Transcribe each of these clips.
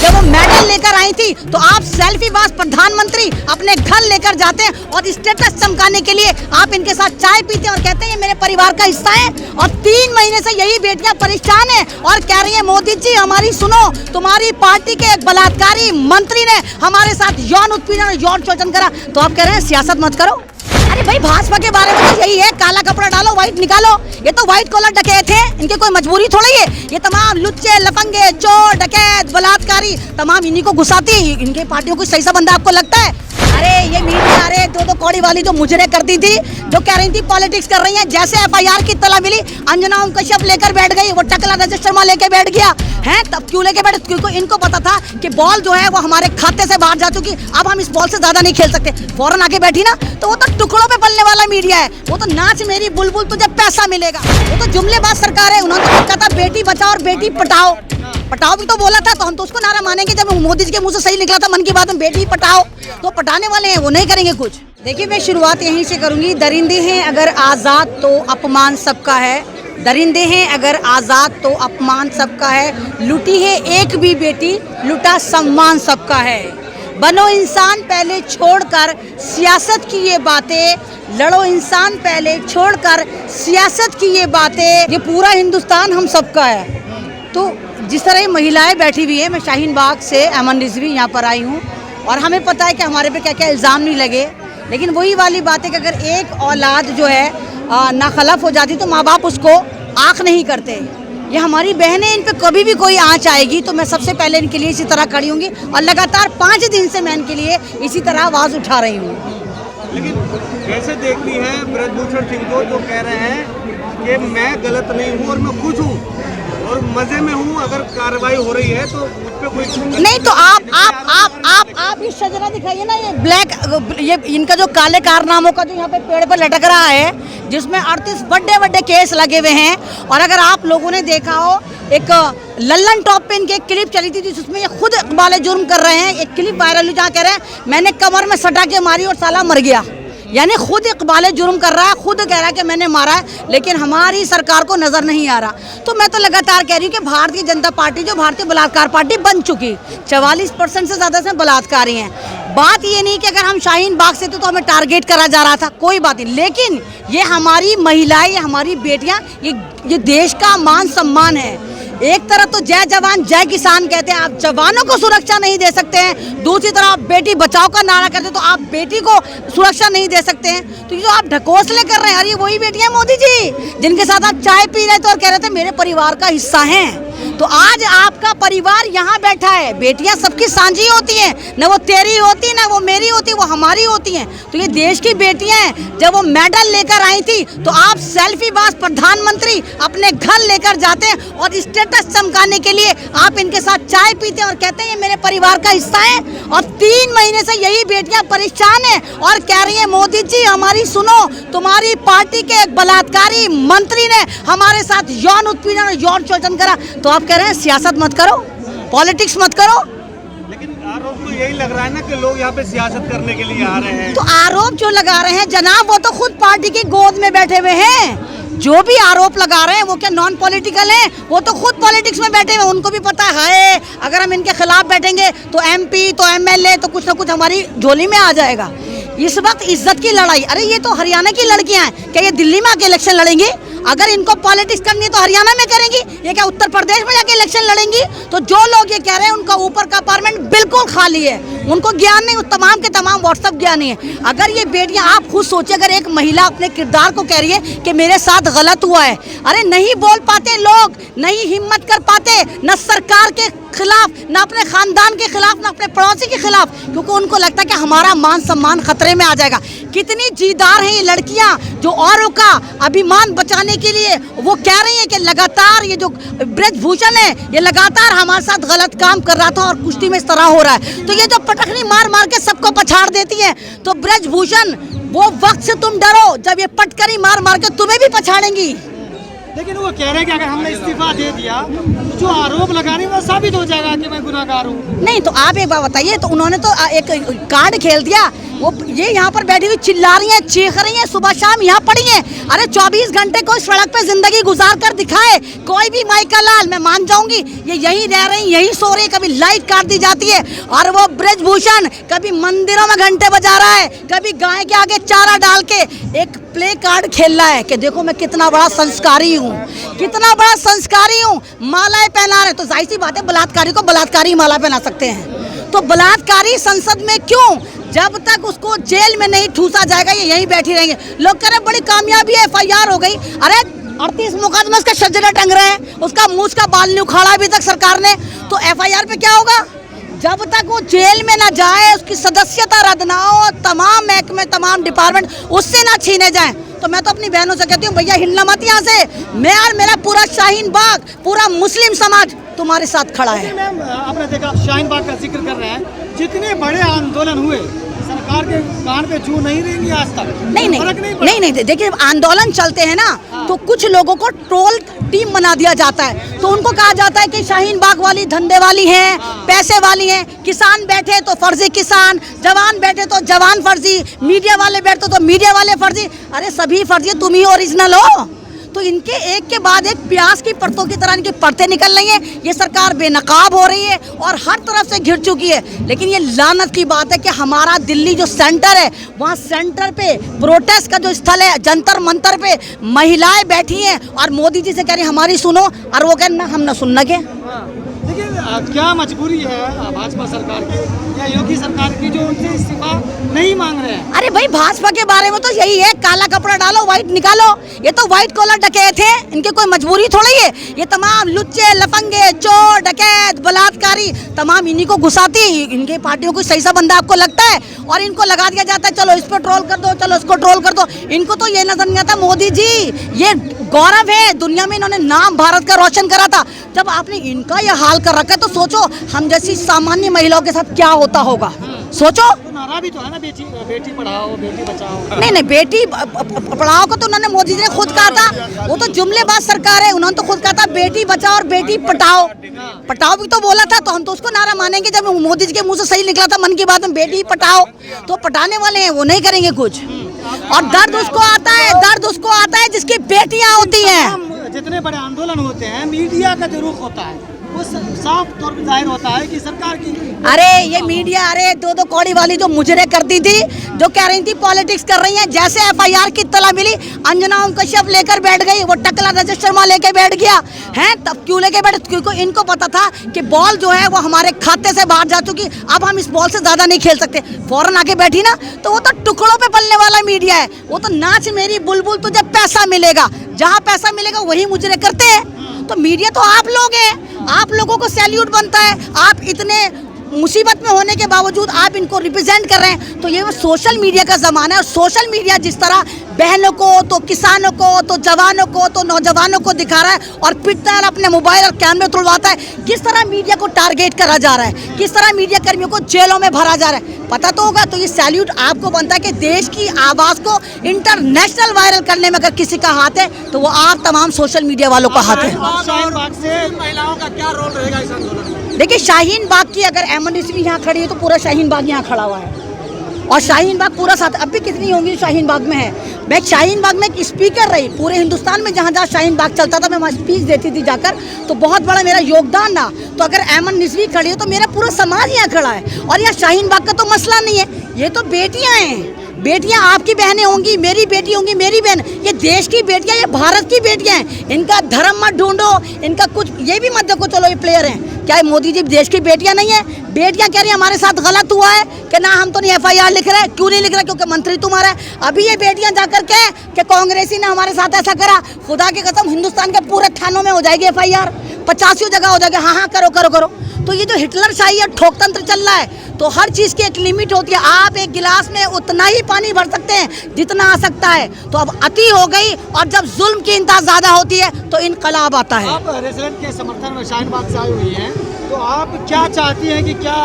जब वो मेडल लेकर आई थी तो आप सेल्फीबाज प्रधानमंत्री अपने घर लेकर जाते हैं और स्टेटस चमकाने के लिए आप इनके साथ चाय पीते हैं और कहते हैं ये मेरे परिवार का हिस्सा है। और 3 महीने से यही बेटियां परेशान हैं और कह रही है मोदी जी हमारी सुनो, तुम्हारी पार्टी के एक बलात्कारी मंत्री ने हमारे साथ यौन उत्पीड़न और यौन शोषण करा। तो आप कह रहे हैं सियासत मत करो। अरे भाई भाजपा के बारे में तो यही है, काला कपड़ा डालो व्हाइट निकालो। ये तो व्हाइट कॉलर डकैत थे, इनके कोई मजबूरी थोड़ी है। ये तमाम लुच्चे लफंगे चोर डकैत बलात्कारी तमाम इन्हीं को घुसाती। इनके पार्टियों को सही सा बंदा आपको लगता है? अरे ये मीडिया अरे दो कौड़ी वाली जो मुजरे करती थी, जो कह रही थी पॉलिटिक्स कर रही है, जैसे FIR की तला मिली अंजना ओम कश्यप लेकर बैठ गई, वो टकला रजत शर्मा लेके बैठ गया है। तब क्यों लेके बैठे? क्योंकि इनको पता था कि बॉल जो है वो हमारे खाते से बाहर जा चुकी, अब हम इस बॉल से ज्यादा नहीं खेल सकते। फौरन आके बैठी ना, तो वो तो टुकड़ों पे पलने वाला मीडिया है। वो तो नाच मेरी बुलबुल तुझे पैसा मिलेगा, वो तो जुमलेबाज सरकार है। उन्होंने तो कहा था बेटी बचाओ और बेटी पटाओ। पटाओ भी तो बोला था, तो हम तो उसको नारा मानेंगे जब मोदी जी के मुंह से सही निकला था मन की बात में बेटी पटाओ। तो पटाने वाले हैं, वो नहीं करेंगे कुछ। देखिए मैं शुरुआत यहीं से करूंगी। दरिंदे हैं अगर आज़ाद तो अपमान सबका है, दरिंदे हैं अगर आज़ाद तो अपमान सबका है। लुटी है एक भी बेटी, लुटा सम्मान सबका है। बनो इंसान पहले छोड़कर सियासत की ये बातें, लड़ो इंसान पहले छोड़कर सियासत की ये बातें। ये पूरा हिंदुस्तान हम सबका है। तो जिस तरह ये महिलाएं बैठी हुई है, मैं शाहीन बाग से अमन रिजवी यहाँ पर आई हूँ और हमें पता है कि हमारे पे क्या क्या इल्ज़ाम नहीं लगे, लेकिन वही वाली बात है कि अगर एक औलाद जो है नाखलफ हो जाती तो माँ बाप उसको आँख नहीं करते। ये हमारी बहनें, इन पे कभी भी कोई आँच आएगी तो मैं सबसे पहले इनके लिए इसी तरह खड़ी होंगी और लगातार 5 दिन से मैं इनके लिए इसी तरह आवाज़ उठा रही हूँ। लेकिन कैसे देखनी है ब्रजभूषण सिंह को जो कह रहे हैं कि मैं गलत नहीं हूँ और मैं खुश हूँ और मजे में हूँ, अगर कार्रवाई हो रही है तो उस पर कोई नहीं। तो आप ये शजरा दिखाइए ना, ये ब्लैक, ये इनका जो काले कारनामों का जो यहाँ पे पेड़ पर लटक रहा है, जिसमें 38 बड़े केस लगे हुए हैं। और अगर आप लोगों ने देखा हो, एक लल्लन टॉप पे इनकी एक क्लिप चली थी जिसमें ये खुद इकबाल जुर्म कर रहे हैं। एक क्लिप वायरल हुई जहाँ कह रहे हैं मैंने कमर में सटा के मारी और साला मर गया, यानी खुद इकबाल जुर्म कर रहा है, खुद कह रहा है कि मैंने मारा है, लेकिन हमारी सरकार को नजर नहीं आ रहा। तो मैं तो लगातार कह रही हूँ कि भारतीय जनता पार्टी जो भारतीय बलात्कार पार्टी बन चुकी, 44% से ज्यादा इसमें बलात्कारी हैं। बात ये नहीं कि अगर हम शाहीन बाग से थे तो हमें टारगेट करा जा रहा था, कोई बात नहीं, लेकिन ये हमारी महिलाएं, ये हमारी बेटियां, ये देश का मान सम्मान है। एक तरफ तो जय जवान जय किसान कहते हैं, आप जवानों को सुरक्षा नहीं दे सकते हैं, दूसरी तरफ आप बेटी बचाओ का नारा करते हैं तो आप बेटी को सुरक्षा नहीं दे सकते हैं। तो ये जो आप ढकोसले कर रहे हैं, अरे वही बेटियां मोदी जी जिनके साथ आप चाय पी रहे थे और कह रहे थे मेरे परिवार का हिस्सा हैं। तो आज आपका परिवार यहाँ बैठा है। बेटियां सबकी साझी होती हैं, न वो तेरी होती ना वो मेरी होती, वो हमारी होती हैं। तो ये देश की बेटियां हैं। जब वो मेडल लेकर आई थी तो आप सेल्फीबाज प्रधानमंत्री अपने घर लेकर जाते हैं और स्टेटस चमकाने के लिए आप इनके साथ चाय पीते हैं और कहते हैं ये मेरे परिवार का हिस्सा है। और 3 महीने से यही बेटियां परेशान हैं और कह रही है मोदी जी हमारी सुनो, तुम्हारी पार्टी के एक बलात्कारी मंत्री ने हमारे साथ यौन उत्पीड़न और यौन शोषण करा। तो आप कह रहे हैं सियासत मत करो, पॉलिटिक्स मत करो। लेकिन आरोप तो यही लग रहा है ना कि लोग यहाँ पे सियासत करने के लिए आ रहे हैं। तो आरोप जो लगा रहे हैं जनाब, वो तो खुद पार्टी की गोद में बैठे हुए हैं। जो भी आरोप लगा रहे हैं वो क्या नॉन पॉलिटिकल हैं? वो तो खुद पॉलिटिक्स में बैठे हुए, उनको भी पता है अगर हम इनके खिलाफ बैठेंगे तो MP तो MLA तो कुछ ना कुछ हमारी झोली में आ जाएगा। इस वक्त इज्जत की लड़ाई, अरे ये तो हरियाणा की लड़कियां हैं, क्या ये दिल्ली में आके इलेक्शन लड़ेंगी? अगर इनको पॉलिटिक्स करनी है तो हरियाणा में करेंगी, ये क्या उत्तर प्रदेश में जाके इलेक्शन लड़ेंगी? तो जो लोग ये कह रहे हैं उनका ऊपर का अपार्टमेंट बिल्कुल खाली है, उनको ज्ञान नहीं, तमाम के तमाम व्हाट्सएप ज्ञानी है। अगर ये बेटियां, आप खुद सोचिए, अगर एक महिला अपने किरदार को कह रही है कि मेरे साथ गलत हुआ है, अरे नहीं बोल पाते लोग, नहीं हिम्मत कर पाते, न सरकार के खिलाफ, न अपने खानदान के खिलाफ, न अपने पड़ोसी के खिलाफ, क्योंकि उनको लगता है कि हमारा मान सम्मान खतरे में आ जाएगा। कितनी जीदार हैं ये लड़कियां जो औरों का अभिमान बचाने के लिए वो कह रही हैं कि लगातार ये जो ब्रजभूषण है ये लगातार हमारे साथ गलत काम कर रहा था और कुश्ती में इस तरह हो रहा है। तो ये जो पटखनी मार मार के सबको पछाड़ देती है, तो ब्रजभूषण वो वक्त से तुम डरो जब ये पटकनी मार मार के तुम्हें भी पछाड़ेंगी। लेकिन वो कह रहे हैं कि अगर हमने इस्तीफा दे दिया तो जो आरोप लगा रहे हैं वो साबित हो जाएगा कि मैं गुनाहगार हूँ। नहीं तो आप एक बात बताइए, तो उन्होंने तो एक कार्ड खेल दिया वो ये यहाँ पर बैठी हुई चिल्ला रही हैं, चीख रही हैं, सुबह शाम यहाँ पड़ी हैं। अरे 24 घंटे कोई सड़क पे जिंदगी गुजार कर दिखाए, कोई भी माइका लाल, मैं मान जाऊंगी ये यहीं रह रही, यहीं सो रही, कभी लाइट काट दी जाती है। और वो ब्रजभूषण कभी मंदिरों में घंटे बजा रहा है, कभी गाय के आगे चारा डाल के एक प्ले कार्ड खेल रहा है कि देखो मैं कितना बड़ा संस्कारी हूँ, कितना बड़ा संस्कारी हूँ। मालाएं पहना रहे, तो जाहिर सी बात है बलात्कारी को बलात्कारी माला पहना सकते हैं, तो बलात्कारी संसद में क्यों? जब तक उसको जेल में नहीं ठूसा जाएगा ये यहीं बैठी रहेंगे। लोग कह रहे बड़ी कामयाबी है, FIR हो गई। अरे 38 मुकदमे उसके शजरे टंग रहे हैं, उसका मूछ का बाल नहीं उखाड़ा अभी तक सरकार ने, तो FIR पे क्या होगा? जब तक वो जेल में ना जाए, उसकी सदस्यता रद्द ना हो, तमाम महकमे, तमाम डिपार्टमेंट उससे ना छीने जाएं, तो मैं तो अपनी बहनों से कहती हूँ भैया हिलना मत यहाँ से। मैं और मेरा पूरा शाहीन बाग, पूरा मुस्लिम समाज तुम्हारे साथ खड़ा है। मैम आपने देखा, आप शाहीन बाग का जिक्र कर रहे हैं, जितने बड़े आंदोलन हुए सरकार के कान पे जू नहीं रहेंगी आज तक। नहीं, देखिए आंदोलन चलते हैं ना, तो कुछ लोगों को ट्रोल टीम बना दिया जाता है, तो उनको कहा जाता है कि शाहीन बाग वाली धंधे वाली हैं, पैसे वाली हैं। किसान बैठे तो फर्जी किसान, जवान बैठे तो जवान फर्जी, मीडिया वाले बैठे तो मीडिया वाले फर्जी। अरे सभी फर्जी, तुम ही ओरिजिनल हो। तो इनके एक के बाद एक प्याज की परतों की तरह इनकी परतें निकल रही हैं। ये सरकार बेनकाब हो रही है और हर तरफ से घिर चुकी है। लेकिन ये लानत की बात है कि हमारा दिल्ली जो सेंटर है, वहाँ सेंटर पे प्रोटेस्ट का जो स्थल है, जंतर मंतर पे महिलाएं बैठी हैं और मोदी जी से कह रही हमारी सुनो, और वो कह रहे हम ना सुनना के। लेकिन क्या मजबूरी है भाजपा सरकार की या योगी सरकार की जो उनसे इस्तीफा नहीं मांग रहे हैं? अरे भाई भाजपा के बारे में तो यही है, काला कपड़ा डालो व्हाइट निकालो। ये तो व्हाइट कॉलर डकैत थे, इनके कोई मजबूरी थोड़ी है। ये तमाम लुच्चे, लफंगे, चोर, डकैत, बलात्कारी तमाम इन्हीं को घुसाती है। इनके पार्टियों को सही सा बंदा आपको लगता है और इनको लगा दिया जाता है, चलो इस पर ट्रोल कर दो, चलो इसको ट्रोल कर दो। इनको तो ये नजर नहीं आता मोदी जी ये गौरव है, दुनिया में इन्होंने नाम भारत का रोशन करा था। जब आपने इनका ये हाल कर रखा है तो सोचो हम जैसी सामान्य महिलाओं के साथ क्या होता होगा। सोचो, तो नारा भी तो है ना, बेटी पढ़ाओ बेटी बचाओ। नहीं, बेटी पढ़ाओ को तो उन्होंने मोदी जी ने खुद कहा था, वो तो जुमलेबाज सरकार है। उन्होंने तो खुद कहा था बेटी बचाओ और बेटी पटाओ। पटाओ भी तो बोला था, तो हम तो उसको नारा मानेंगे जब मोदी जी के मुंह से सही निकला था मन की बात में बेटी पटाओ। तो पटाने वाले हैं वो नहीं करेंगे कुछ। और दर्द उसको आता है, दर्द उसको आता है जिसकी बेटियां होती हैं। जितने बड़े आंदोलन होते हैं, मीडिया का जो रुख होता है वो साफ तौर पर जाहिर होता है कि सरकार की। अरे ये मीडिया, अरे दो कौड़ी वाली जो मुजरे करती थी, जो कह रही थी पॉलिटिक्स कर रही हैं, जैसे FIR की इत्तला मिली अंजना ओम कश्यप लेकर बैठ गई, वो टकला रजत शर्मा लेके बैठ गया है। तब क्यों लेके बैठे? क्योंकि इनको पता था कि बॉल जो है वो हमारे खाते से बाहर जा चुकी, अब हम इस बॉल से ज्यादा नहीं खेल सकते। फौरन आके बैठी ना, तो वो तो टुकड़ों पे पलने वाला मीडिया है। वो तो नाच मेरी बुलबुल तुझे पैसा मिलेगा, जहाँ पैसा मिलेगा वही मुजरे करते हैं। तो मीडिया तो आप लोग हैं, आप लोगों को सैल्यूट बनता है। आप इतने मुसीबत में होने के बावजूद आप इनको रिप्रेजेंट कर रहे हैं। तो ये वो सोशल मीडिया का ज़माना है, और सोशल मीडिया जिस तरह बहनों को, तो किसानों को, तो जवानों को, तो नौजवानों को दिखा रहा है और पिटता है, अपने मोबाइल और कैमरे तुड़वाता है, किस तरह मीडिया को टारगेट करा जा रहा है, किस तरह मीडिया कर्मियों को जेलों में भरा जा रहा है, पता तो होगा। तो ये सैल्यूट आपको बनता है कि देश की आवाज़ को इंटरनेशनल वायरल करने में अगर किसी का हाथ है तो वो आप तमाम सोशल मीडिया वालों का हाथ है। शाहीन बाग से महिलाओं का क्या रोल रहेगा इस आंदोलन में? देखिए शाहीन बाग की अगर एमन रिजवी यहाँ खड़ी है तो पूरा शाहीन बाग यहाँ खड़ा हुआ है, और शाहीन बाग पूरा साथ। अब भी कितनी होंगी शाहीन बाग में है। मैं शाहीन बाग में एक स्पीकर रही, पूरे हिंदुस्तान में जहाँ जहाँ शाहीन बाग चलता था मैं वहाँ स्पीच देती थी जाकर, तो बहुत बड़ा मेरा योगदान रहा। तो अगर एमन रिजवी खड़ी है तो मेरा पूरा समाज यहाँ खड़ा है। और यहाँ शाहीन बाग का तो मसला नहीं है, ये तो बेटियाँ हैं। बेटियां आपकी बहनें होंगी, मेरी बेटी होंगी, मेरी बहन, ये देश की बेटियां, ये भारत की बेटियां हैं। इनका धर्म मत ढूंढो, इनका कुछ ये भी मत देखो चलो ये प्लेयर हैं, क्या मोदी जी देश की बेटियां नहीं है? बेटियां कह रही हमारे साथ गलत हुआ है कि ना हम तो नहीं FIR लिख रहे। क्यों नहीं लिख रहे? क्योंकि मंत्री तुम्हारा है। अभी ये बेटियां जाकर के कि कांग्रेसी ने हमारे साथ ऐसा करा, खुदा की कसम हिंदुस्तान के पूरे थानों में हो जाएगी FIR, 85 जगह हो जाएगी। हाँ करो करो करो। तो ये जो हिटलर शाही है, ठोकतंत्र चल रहा है, तो हर चीज़ की एक लिमिट होती है। आप एक गिलास में उतना ही पानी भर सकते हैं जितना आ सकता है। तो अब अति हो गई, और जब जुल्म की इंतहा ज़्यादा होती है तो इनकलाब आता है। आप रेजिडेंट के समर्थन में शाहीन बाग से आई हुई हैं, तो आप क्या चाहती हैं कि क्या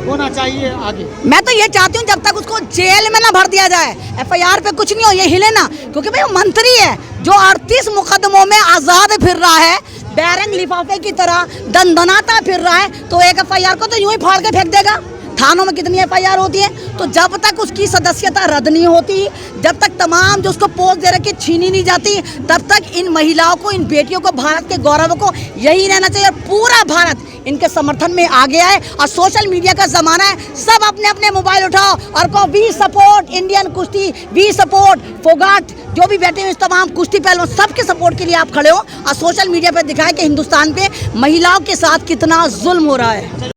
होना चाहिए आगे? मैं तो ये चाहती हूँ जब तक उसको जेल में ना भर दिया जाए, FIR पे कुछ नहीं हो, ये हिले ना। क्योंकि भाई वो मंत्री है जो 38 मुकदमों में आज़ाद फिर रहा है, बैरंग लिफाफे की तरह दनदनाता फिर रहा है, तो एक FIR को तो यूं ही फाड़ के फेंक देगा। थानों में कितनी FIR होती है। तो जब तक उसकी सदस्यता रद्द नहीं होती, जब तक तमाम जो उसको पोस्ट दे रखी छीनी नहीं जाती, तब तक इन महिलाओं को, इन बेटियों को, भारत के गौरव को यही रहना चाहिए। पूरा भारत इनके समर्थन में आ गया है और सोशल मीडिया का जमाना है। सब अपने अपने मोबाइल उठाओ और कहो वी सपोर्ट इंडियन कुश्ती, वी सपोर्ट फोगाट, जो भी बैठे हुए तमाम कुश्ती पहलवान, सबके सपोर्ट के लिए आप खड़े हो और सोशल मीडिया पे दिखाएं कि हिंदुस्तान पे महिलाओं के साथ कितना जुल्म हो रहा है।